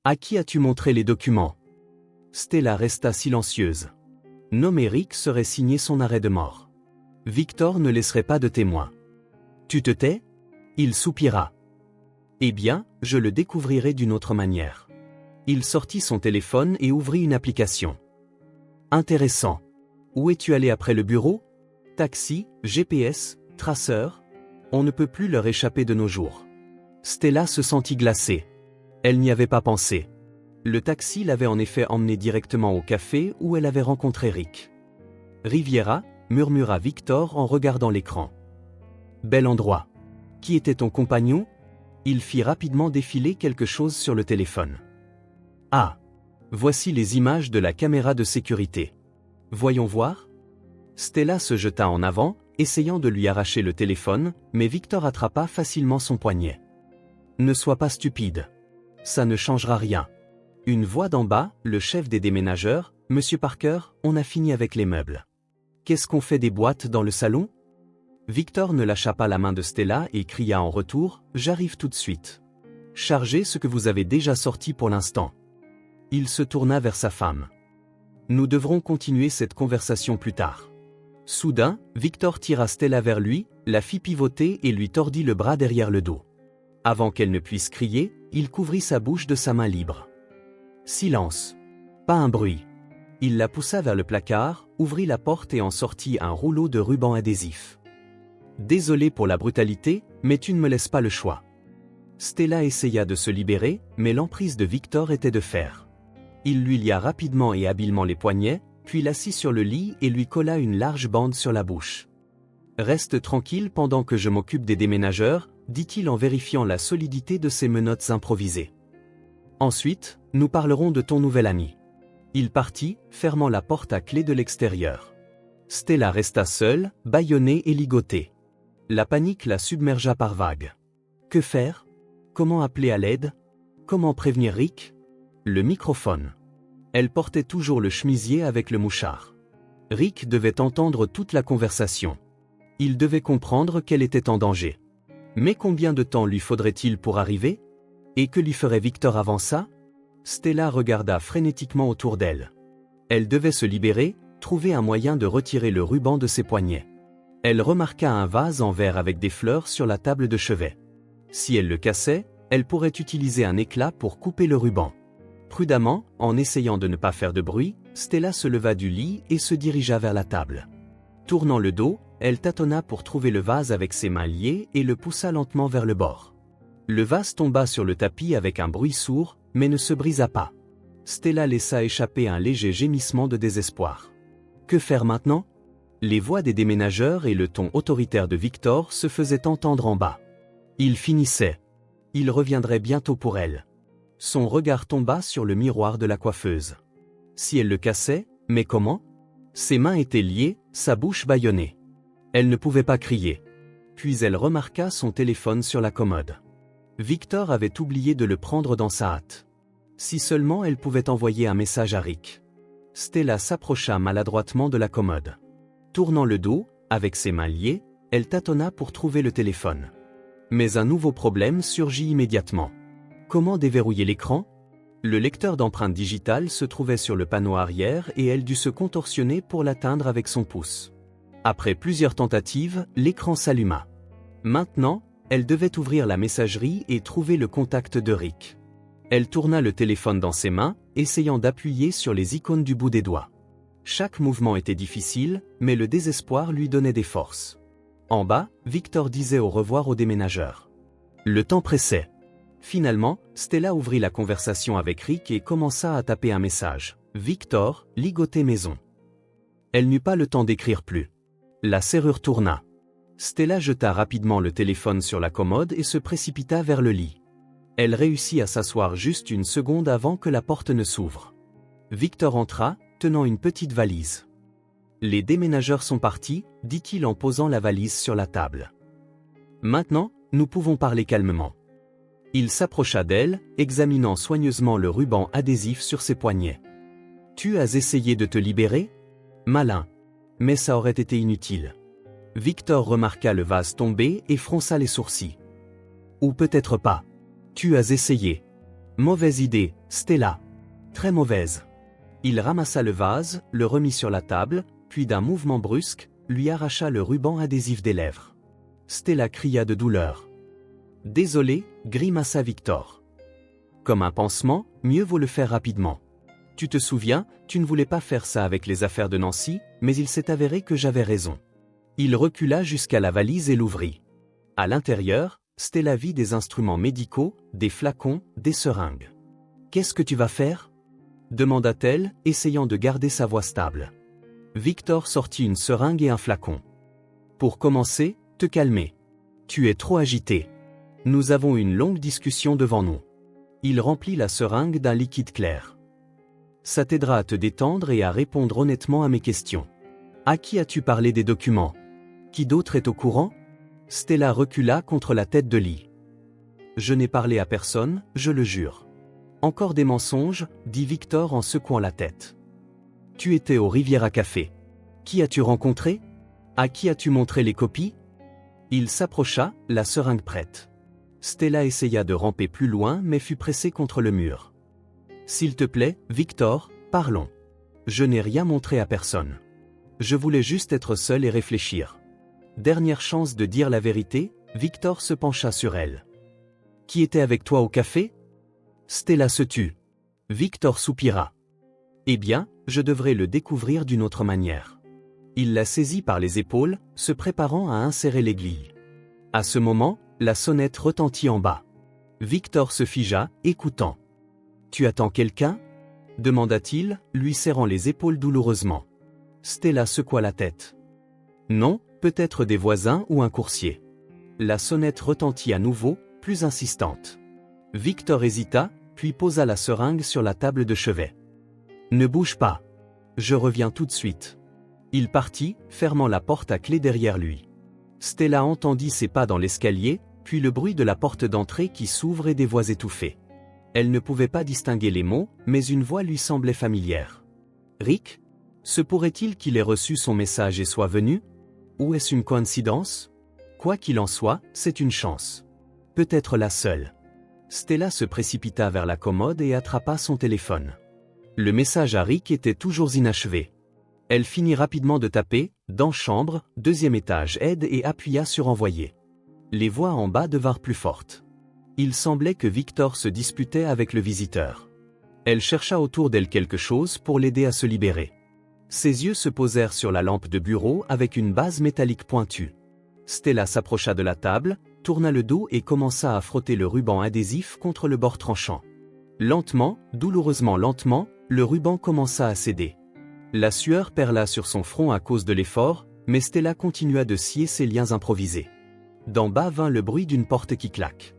À qui as-tu montré les documents? Stella resta silencieuse. Nommer Rick serait signé son arrêt de mort. Victor ne laisserait pas de témoin. Tu te tais? Il soupira. Eh bien, je le découvrirai d'une autre manière. Il sortit son téléphone et ouvrit une application. Intéressant. Où es-tu allé après le bureau? Taxi, GPS, traceur. On ne peut plus leur échapper de nos jours. Stella se sentit glacée. Elle n'y avait pas pensé. Le taxi l'avait en effet emmenée directement au café où elle avait rencontré Rick. Riviera, murmura Victor en regardant l'écran. Bel endroit. Qui était ton compagnon? Il fit rapidement défiler quelque chose sur le téléphone. Ah! Voici les images de la caméra de sécurité. Voyons voir? Stella se jeta en avant, essayant de lui arracher le téléphone, mais Victor attrapa facilement son poignet. Ne sois pas stupide. Ça ne changera rien. Une voix d'en bas, le chef des déménageurs, Monsieur Parker, on a fini avec les meubles. Qu'est-ce qu'on fait des boîtes dans le salon? Victor ne lâcha pas la main de Stella et cria en retour, j'arrive tout de suite. Chargez ce que vous avez déjà sorti pour l'instant. Il se tourna vers sa femme. Nous devrons continuer cette conversation plus tard. Soudain, Victor tira Stella vers lui, la fit pivoter et lui tordit le bras derrière le dos. Avant qu'elle ne puisse crier, il couvrit sa bouche de sa main libre. Silence. Pas un bruit. Il la poussa vers le placard, ouvrit la porte et en sortit un rouleau de ruban adhésif. Désolé pour la brutalité, mais tu ne me laisses pas le choix. Stella essaya de se libérer, mais l'emprise de Victor était de fer. Il lui lia rapidement et habilement les poignets, puis l'assit sur le lit et lui colla une large bande sur la bouche. « Reste tranquille pendant que je m'occupe des déménageurs », dit-il en vérifiant la solidité de ses menottes improvisées. « Ensuite, nous parlerons de ton nouvel ami. » Il partit, fermant la porte à clé de l'extérieur. Stella resta seule, bâillonnée et ligotée. La panique la submergea par vagues. Que faire? Comment appeler à l'aide? Comment prévenir Rick? Le microphone. Elle portait toujours le chemisier avec le mouchard. Rick devait entendre toute la conversation. Il devait comprendre qu'elle était en danger. Mais combien de temps lui faudrait-il pour arriver? Et que lui ferait Victor avant ça? Stella regarda frénétiquement autour d'elle. Elle devait se libérer, trouver un moyen de retirer le ruban de ses poignets. Elle remarqua un vase en verre avec des fleurs sur la table de chevet. Si elle le cassait, elle pourrait utiliser un éclat pour couper le ruban. Prudemment, en essayant de ne pas faire de bruit, Stella se leva du lit et se dirigea vers la table. Tournant le dos, elle tâtonna pour trouver le vase avec ses mains liées et le poussa lentement vers le bord. Le vase tomba sur le tapis avec un bruit sourd, mais ne se brisa pas. Stella laissa échapper un léger gémissement de désespoir. Que faire maintenant? Les voix des déménageurs et le ton autoritaire de Victor se faisaient entendre en bas. Il finissait. Il reviendrait bientôt pour elle. Son regard tomba sur le miroir de la coiffeuse. Si elle le cassait, mais comment? Ses mains étaient liées, sa bouche bâillonnée. Elle ne pouvait pas crier. Puis elle remarqua son téléphone sur la commode. Victor avait oublié de le prendre dans sa hâte. Si seulement elle pouvait envoyer un message à Rick. Stella s'approcha maladroitement de la commode. Tournant le dos, avec ses mains liées, elle tâtonna pour trouver le téléphone. Mais un nouveau problème surgit immédiatement. Comment déverrouiller l'écran? Le lecteur d'empreintes digitales se trouvait sur le panneau arrière et elle dut se contorsionner pour l'atteindre avec son pouce. Après plusieurs tentatives, l'écran s'alluma. Maintenant, elle devait ouvrir la messagerie et trouver le contact de Rick. Elle tourna le téléphone dans ses mains, essayant d'appuyer sur les icônes du bout des doigts. Chaque mouvement était difficile, mais le désespoir lui donnait des forces. En bas, Victor disait au revoir aux déménageurs. Le temps pressait. Finalement, Stella ouvrit la conversation avec Rick et commença à taper un message. Victor, ligoté maison. Elle n'eut pas le temps d'écrire plus. La serrure tourna. Stella jeta rapidement le téléphone sur la commode et se précipita vers le lit. Elle réussit à s'asseoir juste une seconde avant que la porte ne s'ouvre. Victor entra, tenant une petite valise. Les déménageurs sont partis, dit-il en posant la valise sur la table. Maintenant, nous pouvons parler calmement. Il s'approcha d'elle, examinant soigneusement le ruban adhésif sur ses poignets. Tu as essayé de te libérer? Malin. Mais ça aurait été inutile. Victor remarqua le vase tomber et fronça les sourcils. Ou peut-être pas. Tu as essayé. Mauvaise idée, Stella. Très mauvaise. Il ramassa le vase, le remit sur la table, puis d'un mouvement brusque, lui arracha le ruban adhésif des lèvres. Stella cria de douleur. Désolé, grimaça Victor. Comme un pansement, mieux vaut le faire rapidement. Tu te souviens, tu ne voulais pas faire ça avec les affaires de Nancy, mais il s'est avéré que j'avais raison. Il recula jusqu'à la valise et l'ouvrit. À l'intérieur, Stella vit des instruments médicaux, des flacons, des seringues. Qu'est-ce que tu vas faire? Demanda-t-elle, essayant de garder sa voix stable. Victor sortit une seringue et un flacon. Pour commencer, te calmer. Tu es trop agité. Nous avons une longue discussion devant nous. Il remplit la seringue d'un liquide clair. Ça t'aidera à te détendre et à répondre honnêtement à mes questions. À qui as-tu parlé des documents? Qui d'autre est au courant? Stella recula contre la tête de lit. Je n'ai parlé à personne, je le jure. Encore des mensonges, dit Victor en secouant la tête. Tu étais au Riviera Café. Qui as-tu rencontré? À qui as-tu montré les copies? Il s'approcha, la seringue prête. Stella essaya de ramper plus loin mais fut pressée contre le mur. S'il te plaît, Victor, parlons. Je n'ai rien montré à personne. Je voulais juste être seule et réfléchir. Dernière chance de dire la vérité, Victor se pencha sur elle. Qui était avec toi au café? Stella se tut. Victor soupira. Eh bien, je devrais le découvrir d'une autre manière. Il la saisit par les épaules, se préparant à insérer l'aiguille. À ce moment, la sonnette retentit en bas. Victor se figea, écoutant. Tu attends quelqu'un? Demanda-t-il, lui serrant les épaules douloureusement. Stella secoua la tête. Non, peut-être des voisins ou un coursier. La sonnette retentit à nouveau, plus insistante. Victor hésita, puis posa la seringue sur la table de chevet. Ne bouge pas. Je reviens tout de suite. Il partit, fermant la porte à clé derrière lui. Stella entendit ses pas dans l'escalier, puis le bruit de la porte d'entrée qui s'ouvre et des voix étouffées. Elle ne pouvait pas distinguer les mots, mais une voix lui semblait familière. Rick? Se pourrait-il qu'il ait reçu son message et soit venu? Ou est-ce une coïncidence? Quoi qu'il en soit, c'est une chance. Peut-être la seule. Stella se précipita vers la commode et attrapa son téléphone. Le message à Rick était toujours inachevé. Elle finit rapidement de taper « Dans chambre, deuxième étage, aide » et appuya sur « Envoyer ». Les voix en bas devinrent plus fortes. Il semblait que Victor se disputait avec le visiteur. Elle chercha autour d'elle quelque chose pour l'aider à se libérer. Ses yeux se posèrent sur la lampe de bureau avec une base métallique pointue. Stella s'approcha de la table, tourna le dos et commença à frotter le ruban adhésif contre le bord tranchant. Lentement, douloureusement lentement, le ruban commença à céder. La sueur perla sur son front à cause de l'effort, mais Stella continua de scier ses liens improvisés. D'en bas vint le bruit d'une porte qui claque.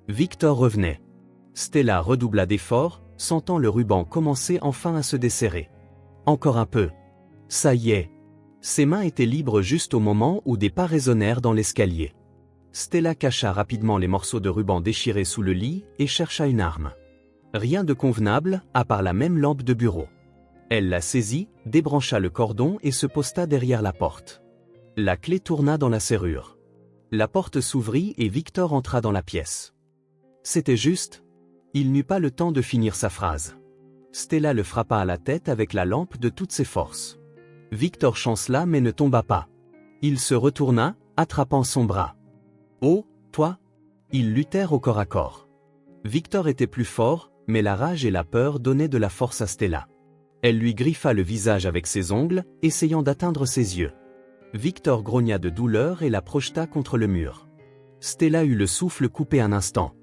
Victor revenait. Stella redoubla d'efforts, sentant le ruban commencer enfin à se desserrer. Encore un peu. Ça y est. Ses mains étaient libres juste au moment où des pas résonnèrent dans l'escalier. Stella cacha rapidement les morceaux de ruban déchirés sous le lit et chercha une arme. Rien de convenable, à part la même lampe de bureau. Elle la saisit, débrancha le cordon et se posta derrière la porte. La clé tourna dans la serrure. La porte s'ouvrit et Victor entra dans la pièce. C'était juste. Il n'eut pas le temps de finir sa phrase. Stella le frappa à la tête avec la lampe de toutes ses forces. Victor chancela mais ne tomba pas. Il se retourna, attrapant son bras. « Oh, toi !» Ils luttèrent au corps à corps. Victor était plus fort, mais la rage et la peur donnaient de la force à Stella. Elle lui griffa le visage avec ses ongles, essayant d'atteindre ses yeux. Victor grogna de douleur et la projeta contre le mur. Stella eut le souffle coupé un instant.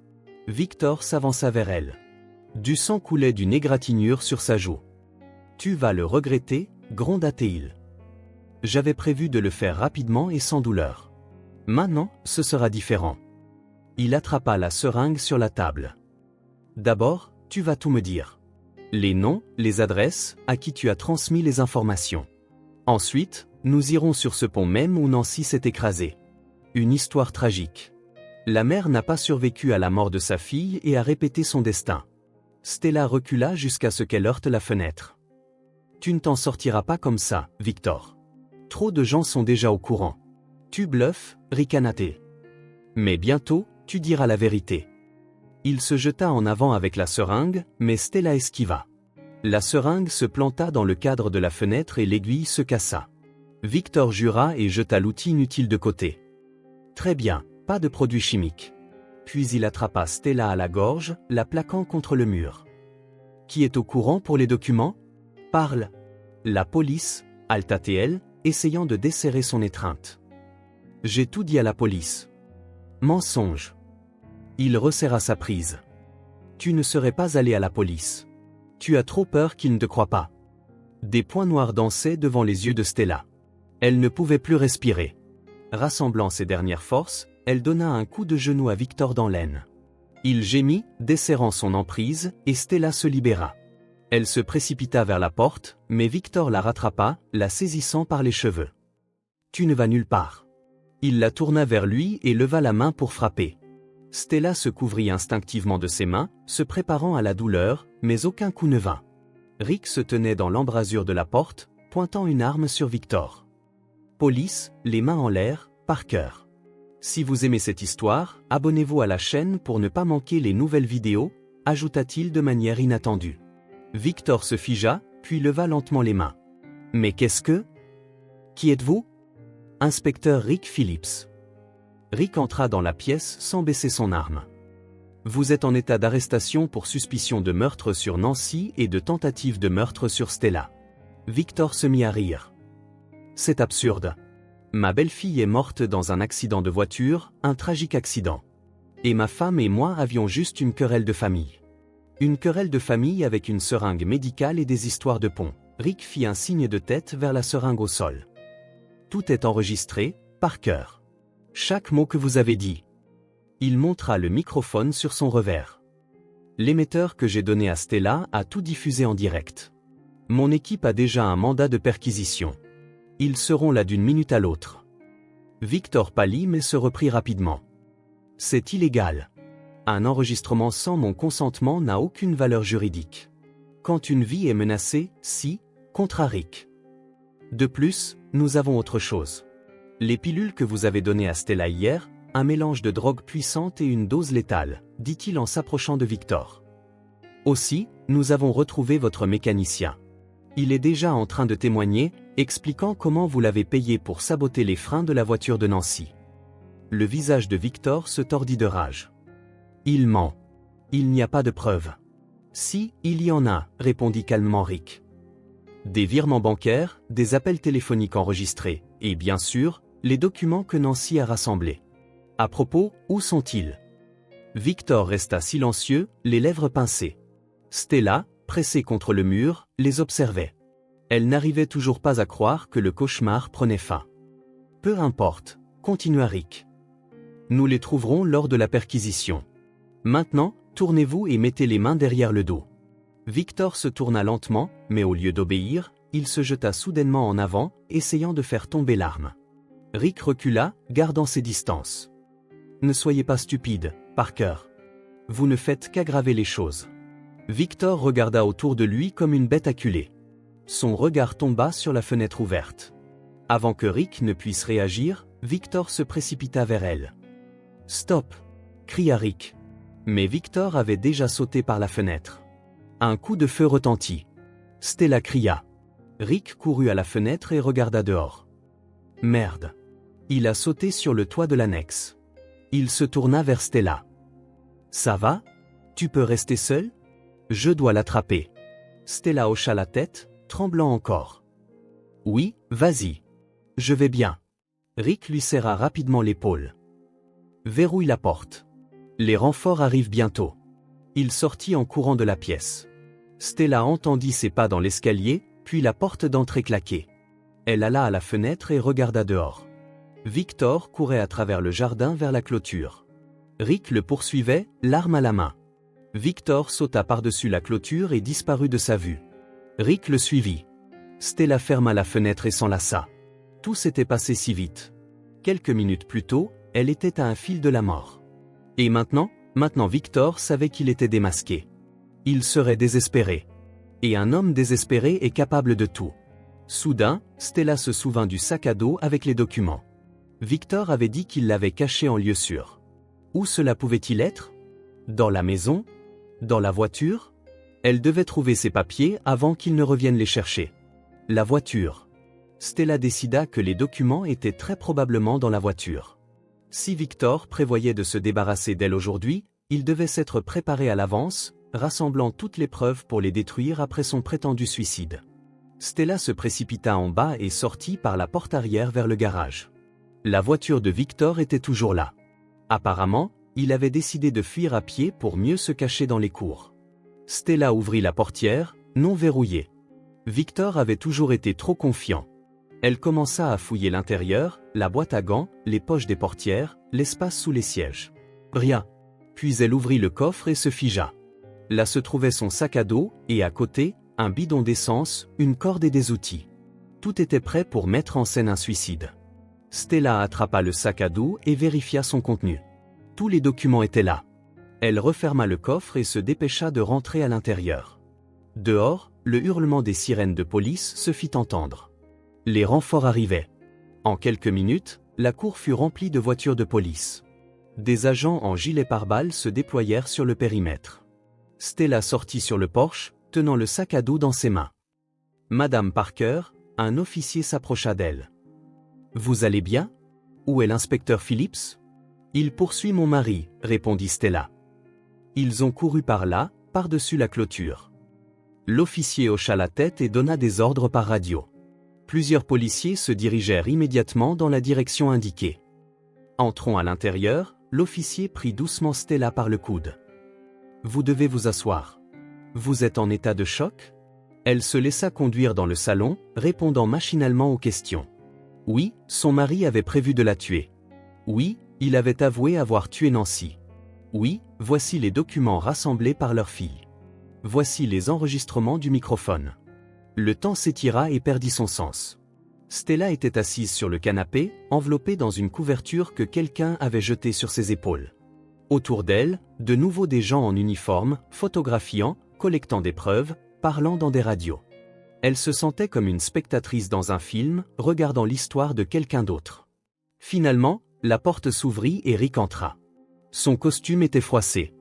Victor s'avança vers elle. Du sang coulait d'une égratignure sur sa joue. « Tu vas le regretter » gronda-t-il. « J'avais prévu de le faire rapidement et sans douleur. Maintenant, ce sera différent. » Il attrapa la seringue sur la table. « D'abord, tu vas tout me dire. Les noms, les adresses, à qui tu as transmis les informations. Ensuite, nous irons sur ce pont même où Nancy s'est écrasée. Une histoire tragique. La mère n'a pas survécu à la mort de sa fille et a répété son destin. » Stella recula jusqu'à ce qu'elle heurte la fenêtre. « Tu ne t'en sortiras pas comme ça, Victor. Trop de gens sont déjà au courant. Tu bluffes, ricanaté. Mais bientôt, tu diras la vérité. » Il se jeta en avant avec la seringue, mais Stella esquiva. La seringue se planta dans le cadre de la fenêtre et l'aiguille se cassa. Victor jura et jeta l'outil inutile de côté. « Très bien, pas de produits chimiques. » Puis il attrapa Stella à la gorge, la plaquant contre le mur. « Qui est au courant pour les documents? Parle. » La police, halta-t-elle, essayant de desserrer son étreinte. « J'ai tout dit à la police. » Mensonge. Il resserra sa prise. « Tu ne serais pas allé à la police. Tu as trop peur qu'ils ne te croient pas. » Des points noirs dansaient devant les yeux de Stella. Elle ne pouvait plus respirer. Rassemblant ses dernières forces, elle donna un coup de genou à Victor dans l'aine. Il gémit, desserrant son emprise, et Stella se libéra. Elle se précipita vers la porte, mais Victor la rattrapa, la saisissant par les cheveux. « Tu ne vas nulle part. » Il la tourna vers lui et leva la main pour frapper. Stella se couvrit instinctivement de ses mains, se préparant à la douleur, mais aucun coup ne vint. Rick se tenait dans l'embrasure de la porte, pointant une arme sur Victor. Police, les mains en l'air, Parker. Si vous aimez cette histoire, abonnez-vous à la chaîne pour ne pas manquer les nouvelles vidéos, ajouta-t-il de manière inattendue. Victor se figea, puis leva lentement les mains. Mais qu'est-ce que? Qui êtes-vous? Inspecteur Rick Phillips. Rick entra dans la pièce sans baisser son arme. Vous êtes en état d'arrestation pour suspicion de meurtre sur Nancy et de tentative de meurtre sur Stella. Victor se mit à rire. C'est absurde. Ma belle-fille est morte dans un accident de voiture, un tragique accident. Et ma femme et moi avions juste une querelle de famille. Une querelle de famille avec une seringue médicale et des histoires de pont. Rick fit un signe de tête vers la seringue au sol. Tout est enregistré, Parker. Chaque mot que vous avez dit. Il montra le microphone sur son revers. L'émetteur que j'ai donné à Stella a tout diffusé en direct. Mon équipe a déjà un mandat de perquisition. Ils seront là d'une minute à l'autre. Victor pâlit mais se reprit rapidement. C'est illégal. Un enregistrement sans mon consentement n'a aucune valeur juridique. Quand une vie est menacée, si, contre Rick. De plus, nous avons autre chose. Les pilules que vous avez données à Stella hier, un mélange de drogue puissante et une dose létale, dit-il en s'approchant de Victor. Aussi, nous avons retrouvé votre mécanicien. Il est déjà en train de témoigner, expliquant comment vous l'avez payé pour saboter les freins de la voiture de Nancy. Le visage de Victor se tordit de rage. Il ment. Il n'y a pas de preuves. Si, il y en a, répondit calmement Rick. Des virements bancaires, des appels téléphoniques enregistrés, et bien sûr, les documents que Nancy a rassemblés. À propos, où sont-ils? Victor resta silencieux, les lèvres pincées. Stella, pressée contre le mur, les observait. Elle n'arrivait toujours pas à croire que le cauchemar prenait fin. Peu importe, continua Rick. Nous les trouverons lors de la perquisition. Maintenant, tournez-vous et mettez les mains derrière le dos. Victor se tourna lentement, mais au lieu d'obéir, il se jeta soudainement en avant, essayant de faire tomber l'arme. Rick recula, gardant ses distances. Ne soyez pas stupide, Parker. Vous ne faites qu'aggraver les choses. Victor regarda autour de lui comme une bête acculée. Son regard tomba sur la fenêtre ouverte. Avant que Rick ne puisse réagir, Victor se précipita vers elle. « Stop !» cria Rick. Mais Victor avait déjà sauté par la fenêtre. Un coup de feu retentit. Stella cria. Rick courut à la fenêtre et regarda dehors. Merde. Il a sauté sur le toit de l'annexe. Il se tourna vers Stella. Ça va? Tu peux rester seul? Je dois l'attraper. Stella hocha la tête, tremblant encore. Oui, vas-y. Je vais bien. Rick lui serra rapidement l'épaule. Verrouille la porte. Les renforts arrivent bientôt. Il sortit en courant de la pièce. Stella entendit ses pas dans l'escalier, puis la porte d'entrée claquer. Elle alla à la fenêtre et regarda dehors. Victor courait à travers le jardin vers la clôture. Rick le poursuivait, l'arme à la main. Victor sauta par-dessus la clôture et disparut de sa vue. Rick le suivit. Stella ferma la fenêtre et s'enlaça. Tout s'était passé si vite. Quelques minutes plus tôt, elle était à un fil de la mort. Et maintenant Victor savait qu'il était démasqué. Il serait désespéré. Et un homme désespéré est capable de tout. Soudain, Stella se souvint du sac à dos avec les documents. Victor avait dit qu'il l'avait caché en lieu sûr. Où cela pouvait-il être? Dans la maison? Dans la voiture? Elle devait trouver ses papiers avant qu'il ne revienne les chercher. La voiture. Stella décida que les documents étaient très probablement dans la voiture. Si Victor prévoyait de se débarrasser d'elle aujourd'hui, il devait s'être préparé à l'avance, rassemblant toutes les preuves pour les détruire après son prétendu suicide. Stella se précipita en bas et sortit par la porte arrière vers le garage. La voiture de Victor était toujours là. Apparemment, il avait décidé de fuir à pied pour mieux se cacher dans les cours. Stella ouvrit la portière, non verrouillée. Victor avait toujours été trop confiant. Elle commença à fouiller l'intérieur, la boîte à gants, les poches des portières, l'espace sous les sièges. Rien. Puis elle ouvrit le coffre et se figea. Là se trouvait son sac à dos, et à côté, un bidon d'essence, une corde et des outils. Tout était prêt pour mettre en scène un suicide. Stella attrapa le sac à dos et vérifia son contenu. Tous les documents étaient là. Elle referma le coffre et se dépêcha de rentrer à l'intérieur. Dehors, le hurlement des sirènes de police se fit entendre. Les renforts arrivaient. En quelques minutes, la cour fut remplie de voitures de police. Des agents en gilet pare-balles se déployèrent sur le périmètre. Stella sortit sur le porche, tenant le sac à dos dans ses mains. Madame Parker, un officier s'approcha d'elle. « Vous allez bien? Où est l'inspecteur Phillips? » « Il poursuit mon mari, répondit Stella. Ils ont couru par là, par-dessus la clôture. L'officier hocha la tête et donna des ordres par radio. Plusieurs policiers se dirigèrent immédiatement dans la direction indiquée. Entrons à l'intérieur, l'officier prit doucement Stella par le coude. « Vous devez vous asseoir. Vous êtes en état de choc? » Elle se laissa conduire dans le salon, répondant machinalement aux questions. Oui, son mari avait prévu de la tuer. Oui, il avait avoué avoir tué Nancy. Oui, voici les documents rassemblés par leur fille. Voici les enregistrements du microphone. Le temps s'étira et perdit son sens. Stella était assise sur le canapé, enveloppée dans une couverture que quelqu'un avait jetée sur ses épaules. Autour d'elle, de nouveau des gens en uniforme, photographiant, collectant des preuves, parlant dans des radios. Elle se sentait comme une spectatrice dans un film, regardant l'histoire de quelqu'un d'autre. Finalement, la porte s'ouvrit et Rick entra. Son costume était froissé.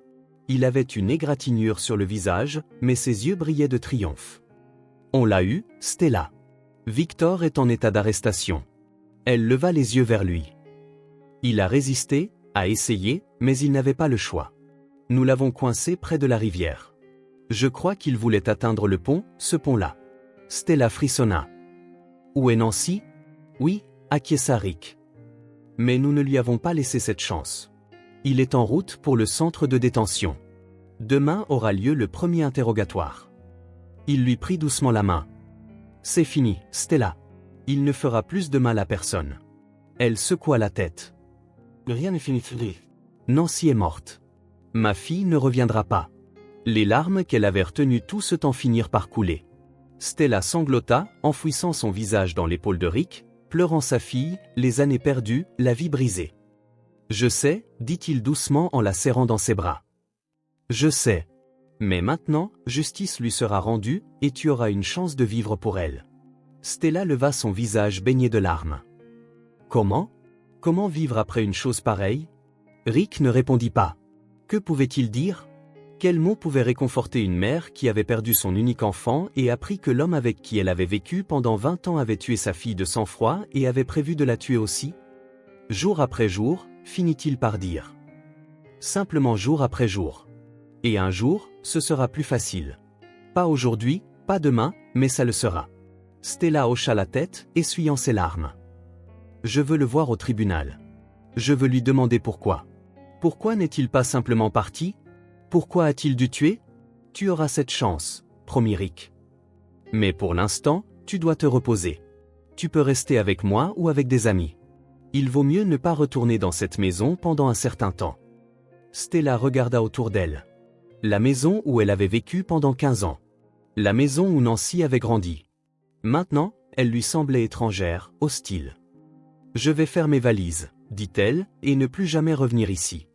Il avait une égratignure sur le visage, mais ses yeux brillaient de triomphe. On l'a eu, Stella. Victor est en état d'arrestation. Elle leva les yeux vers lui. Il a résisté, a essayé, mais il n'avait pas le choix. Nous l'avons coincé près de la rivière. Je crois qu'il voulait atteindre le pont, ce pont-là. Stella frissonna. Où est Nancy? Oui, acquiesça Rick. Mais nous ne lui avons pas laissé cette chance. Il est en route pour le centre de détention. Demain aura lieu le premier interrogatoire. Il lui prit doucement la main. C'est fini, Stella. Il ne fera plus de mal à personne. Elle secoua la tête. Rien n'est fini. Nancy est morte. Ma fille ne reviendra pas. Les larmes qu'elle avait retenues tout ce temps finirent par couler. Stella sanglota, enfouissant son visage dans l'épaule de Rick, pleurant sa fille, les années perdues, la vie brisée. Je sais, dit-il doucement en la serrant dans ses bras. Je sais. Mais maintenant, justice lui sera rendue, et tu auras une chance de vivre pour elle. Stella leva son visage baigné de larmes. Comment? Comment vivre après une chose pareille? Rick ne répondit pas. Que pouvait-il dire? Quel mot pouvait réconforter une mère qui avait perdu son unique enfant et appris que l'homme avec qui elle avait vécu pendant 20 ans avait tué sa fille de sang-froid et avait prévu de la tuer aussi? Jour après jour, finit-il par dire. Simplement jour après jour. Et un jour, ce sera plus facile. Pas aujourd'hui, pas demain, mais ça le sera. Stella hocha la tête, essuyant ses larmes. Je veux le voir au tribunal. Je veux lui demander pourquoi. Pourquoi n'est-il pas simplement parti? Pourquoi a-t-il dû tuer? Tu auras cette chance, promit Rick. Mais pour l'instant, tu dois te reposer. Tu peux rester avec moi ou avec des amis. Il vaut mieux ne pas retourner dans cette maison pendant un certain temps. Stella regarda autour d'elle. La maison où elle avait vécu pendant 15 ans. La maison où Nancy avait grandi. Maintenant, elle lui semblait étrangère, hostile. Je vais faire mes valises, dit-elle, et ne plus jamais revenir ici.